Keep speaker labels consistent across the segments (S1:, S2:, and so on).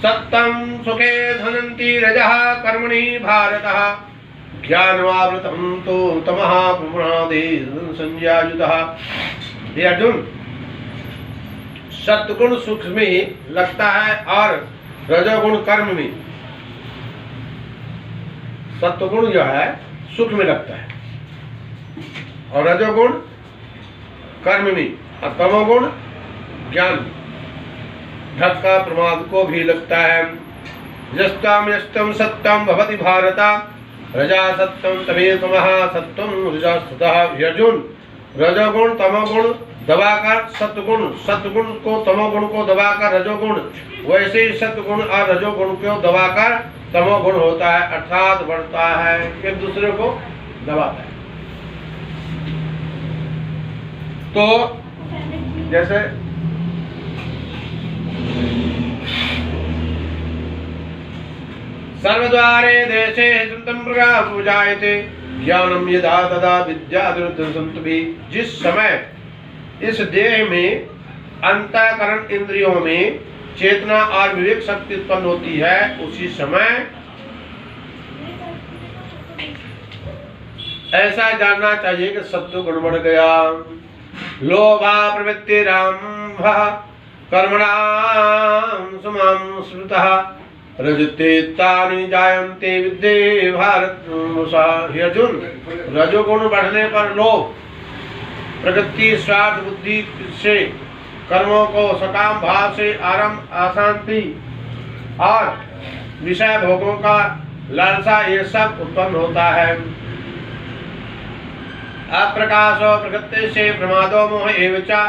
S1: सत्यं सुखे धनन्ति रजः कर्मणि भारतः ज्ञानवावृतं तो तमः प्रमादे संज्ञायुतः। हे अर्जुन, सत्गुण सुख में लगता है और रजोगुण कर्म में। सत्वगुण जो है सुख में लगता है और रजोगुण कर्म में और तमोगुण ज्ञान में। धक्का प्रमाद को भी लगता है। यस्ताम यस्तम सत्यम भवति भारत रजा सत्यम तमेतमः सत्यम रजास्ततः। अर्जुन, रजोगुण तमोगुण दबाकर सत्गुण को तमोगुण को दबाकर रजोगुण, वैसे ही सत्गुण और रजोगुण को दबाकर तमोगुण होता है, अर्थात बढ़ता है, एक दूसरे को दबाता है। तो जैसे सर्वद्वारे देशे संतं प्रजायते ज्ञानम यदा तदा विद्याधुर्धंसंत भी। जिस समय इस देह में अंतःकरण इंद्रियों में चेतना और विवेक शक्ति उत्पन्न होती है, उसी समय ऐसा जानना चाहिए कि सत्व गुण बढ़ गया। लोभा प्रवृत्तिरारंभः कर्मणां समां स्मृतः रजते तानि जायन्ते विद्ये भारत। हे अर्जुन, रजोगुण बढ़ने पर लोभ, प्रगति, स्वार्थ बुद्धि से कर्मों को सकाम भाव से आरंभ, अशांति और विषय भोगों का लालसा, ये सब उत्पन्न होता है। अप्रकाशो प्रकृति से प्रमादो मोह एव च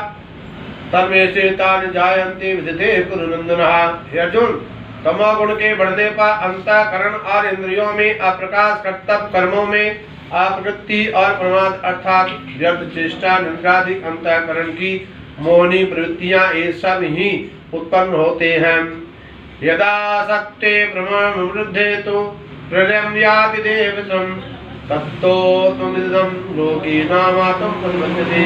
S1: तन्मे से तानि जायन्ते विदिते कुरु नंदनः। हे अर्जुन, तमोगुण के बढ़ने पर अंतःकरण और इंद्रियों में अप्रकाश, कर्तव्य कर्मों में अप्रवृत्ति और प्रमाद अर्थात व्यर्थ चेष्टा, निंदादि अंतःकरण की मोहनी प्रवृत्तियां, ये सब ही उत्पन्न होते हैं। यदा सत्ते प्रमाण वृद्धे तो प्रलयं याति देवतम तत्तो तुमिदं लोके नामातम प्रबध्यते।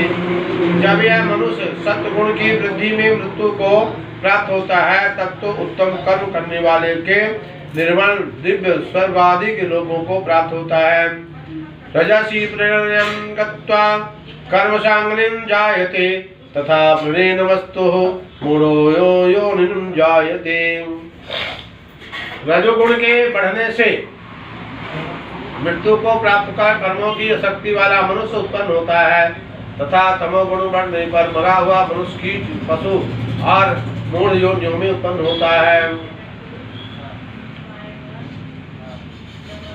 S1: जब यह मनुष्य सत्गुण की वृद्धि में मृत्यु को प्राप्त होता है, तब तो उत्तम कर्म करने वाले के निर्मल दिव्य स्वर्ग आदि के लोगों को प्राप्त होता है। रजसी प्रलयं गत्वा कर्मसांगलिं जायते तथा प्रणेन वस्तुः मूढ़ो योनिं जायते। रजोगुण के बढ़ने से मृत्यु को प्राप्त कर कर्मों की शक्ति वाला मनुष्य उत्पन्न होता है तथा तमोगुण बढ़ने पर मरा हुआ मनुष्य, कीट, पशु और मूढ़ योनियों में उत्पन्न होता है।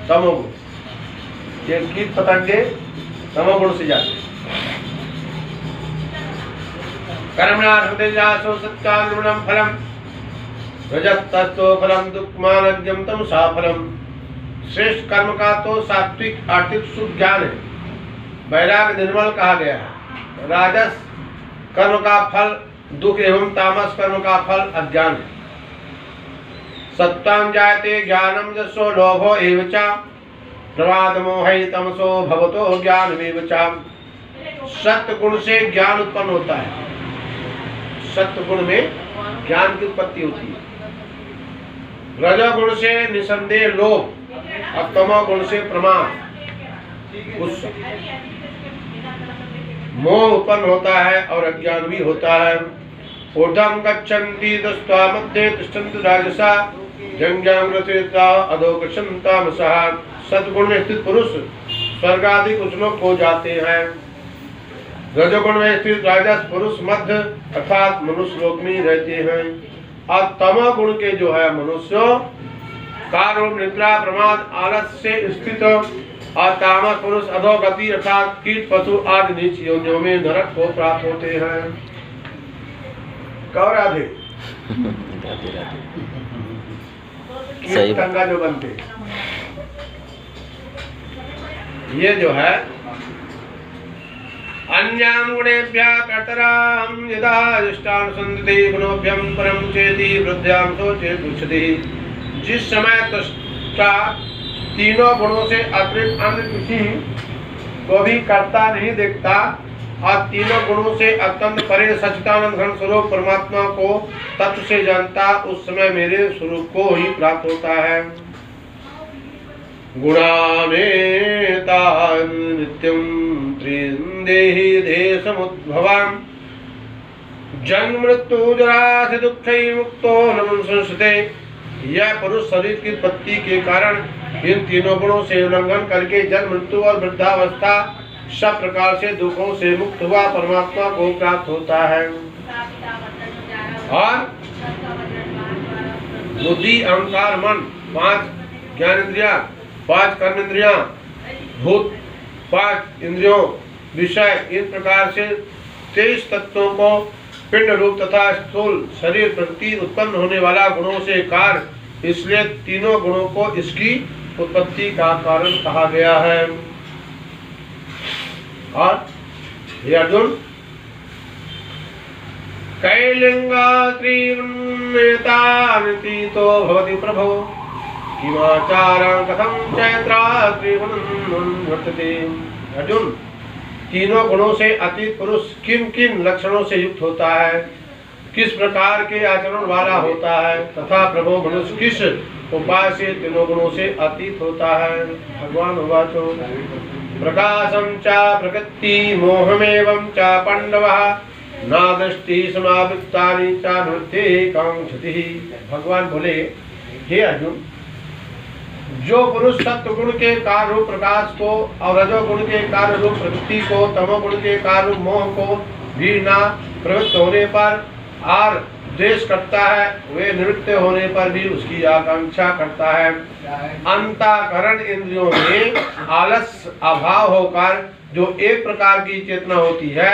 S1: तमोगुण, ये कीट पतंगे तमोगुण से जाते हैं। कर्मणार्थो सत्यानुगुणं फलम् रजस्तस्तो फलम् दुःखमानज्ञं तमसा फलम्। श्रेष्ठ कर्म का तो सात्विक आर्थिक शुद्ध ज्ञान है, वैराग्य निर्मल कहा गया है। राजस कर्म का फल दुख एवं तामस कर्म का फल अज्ञान है। सत्वं जायते ज्ञानम जसो लोभो एव च प्रमाद मोहै तमसो भवतो ज्ञानमेव च। सत्य गुण से ज्ञान उत्पन्न होता है, सत्य गुण में ज्ञान की उत्पत्ति होती है। रजोगुण से निसंदेह लोभ और तमोगुण से प्रमाद, गुस्सा, मोह उत्पन्न होता है और अज्ञान भी होता है। ऊर्ध्वं गच्छन्ति दृष्ट्वा मध्ये तिष्ठन्ति राजसा जंघ्यां रचयित्वा अधो गच्छन्ति तामसः। सद्गुण में स्थित पुरुष स्वर्ग आदि कुछ लोग हो जाते हैं। रजोगुण में स्थित राजस पुरुष मध्य अर्थात मनुष्य लोक में रहते हैं। और तमोगुण के जो है मनुष्यों कार्य, निद्रा, प्रमाद, आलस से स्थित और तामस पुरुष अधोगति अर्थात कीट, पशु आदि नीच योनियों में नरक को प्राप्त होते हैं। कौ राधे कीट गंगा जो बनते, ये जो है अन्यां गुणेभ्यः कर्तरां यदा अधिष्ठान संदति गुणोभ्यं परं चेति वृद्ध्यां सोचे तुच्छति। जिस समय तुष्टा तीनों गुणों से अतिरिक्त अन्य किसी को भी करता नहीं देखता, और तीनों गुणों से अत्यंत परे सच्चिदानंद घन स्वरूप परमात्मा को तत्व से जानता, उस समय मेरे स्वरूप को ही प्राप्त होता है। गुणानेता नित्यं त्रिदेहि देशमुद्भवाम् जन्म मृत्यु जरा से दुख मुक्तो नमन संस्ते। यह पुरुष शरीर की उत्पत्ति के कारण इन तीनों गुणों से उल्लंघन करके जन्म मृत्यु और वृद्धावस्था सब प्रकार से दुखों से मुक्त हुआ परमात्मा को प्राप्त होता है। और बुद्धि अहंकार मन 5 ज्ञानेंद्रियां 5 कर्मेंद्रियां भूत 5 इंद्रियों विषय, इन प्रकार से 23 तत्वों को पिंड रूप तथा स्थूल शरीर प्रति उत्पन्न होने वाला गुणों से कार्य, इसलिए तीनों गुणों को इसकी उत्पत्ति का कारण कहा गया है। और हे अर्जुन, कैलिंगा त्रिवन्नेतानितीतो भवति प्रभो किमाचारं कथं चैत्रा त्रिवन्नं वर्तते। अर्जुन, तीनों गुणों से अतीत पुरुष किन किन लक्षणों से युक्त होता है, किस प्रकार के आचरण वाला होता है, तथा प्रभो मनुष्य किस उपाय से तीनों गुणों से अतीत होता है। भगवान उवाचो प्रकाशं च प्रकृति मोहमेवं च पांडवः न दृष्टि समावृत्तानि च नृत्ये कांक्षति। भगवान बोले, हे अर्जुन, जो पुरुष सत्व गुण के कार्य रूप प्रकाश को और रजोगुण के कार्य रूप प्रवृत्ति को, तमोगुण के कार्य रूप मोह को भी ना प्रवृत्त होने पर और द्वेष करता है, वे निवृत्त होने पर भी उसकी आकांक्षा करता है। अंतःकरण इंद्रियों में आलस अभाव होकर जो एक प्रकार की चेतना होती है